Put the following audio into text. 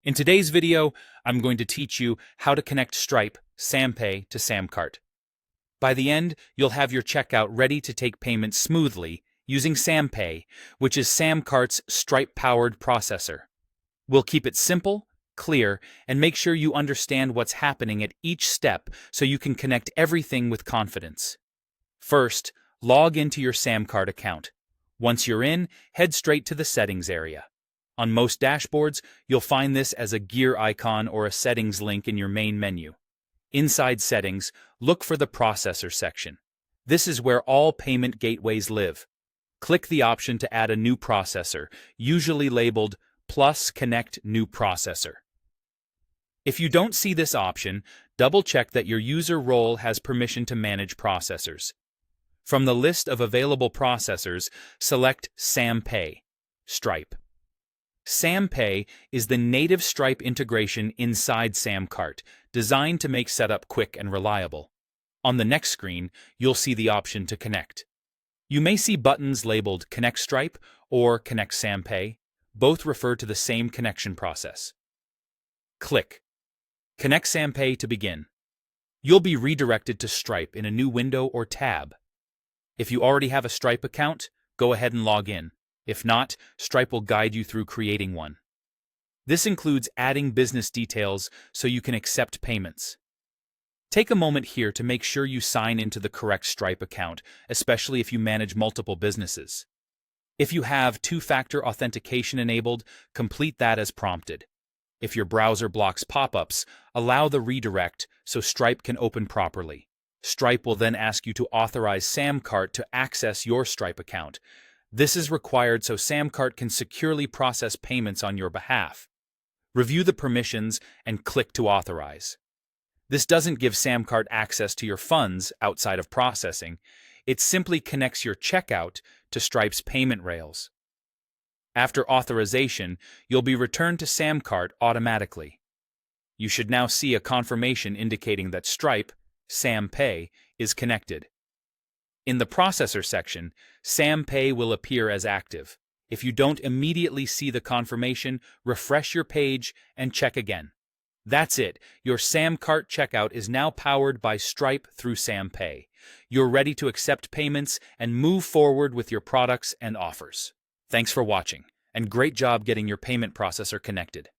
In today's video, I'm going to teach you how to connect Stripe, SamPay to SamCart. By the end, you'll have your checkout ready to take payments smoothly using SamPay, which is SamCart's Stripe-powered processor. We'll keep it simple, clear, and make sure you understand what's happening at each step so you can connect everything with confidence. First, log into your SamCart account. Once you're in, head straight to the settings area. On most dashboards, you'll find this as a gear icon or a settings link in your main menu. Inside Settings, look for the Processor section. This is where all payment gateways live. Click the option to add a new processor, usually labeled Plus Connect New Processor. If you don't see this option, double-check that your user role has permission to manage processors. From the list of available processors, select SamPay, Stripe. SamPay is the native Stripe integration inside SamCart, designed to make setup quick and reliable. On the next screen, you'll see the option to connect. You may see buttons labeled Connect Stripe or Connect SamPay. Both refer to the same connection process. Click Connect SamPay to begin. You'll be redirected to Stripe in a new window or tab. If you already have a Stripe account, go ahead and log in. If not, Stripe will guide you through creating one. This includes adding business details so you can accept payments. Take a moment here to make sure you sign into the correct Stripe account, especially if you manage multiple businesses. If you have two-factor authentication enabled, complete that as prompted. If your browser blocks pop-ups, allow the redirect so Stripe can open properly. Stripe will then ask you to authorize SamCart to access your Stripe account. This is required so SamCart can securely process payments on your behalf. Review the permissions and click to authorize. This doesn't give SamCart access to your funds outside of processing. It simply connects your checkout to Stripe's payment rails. After authorization, you'll be returned to SamCart automatically. You should now see a confirmation indicating that Stripe, SamPay, is connected. In the Processor section, SamPay will appear as active. If you don't immediately see the confirmation, refresh your page and check again. That's it. Your SamCart checkout is now powered by Stripe through SamPay. You're ready to accept payments and move forward with your products and offers. Thanks for watching, and great job getting your payment processor connected.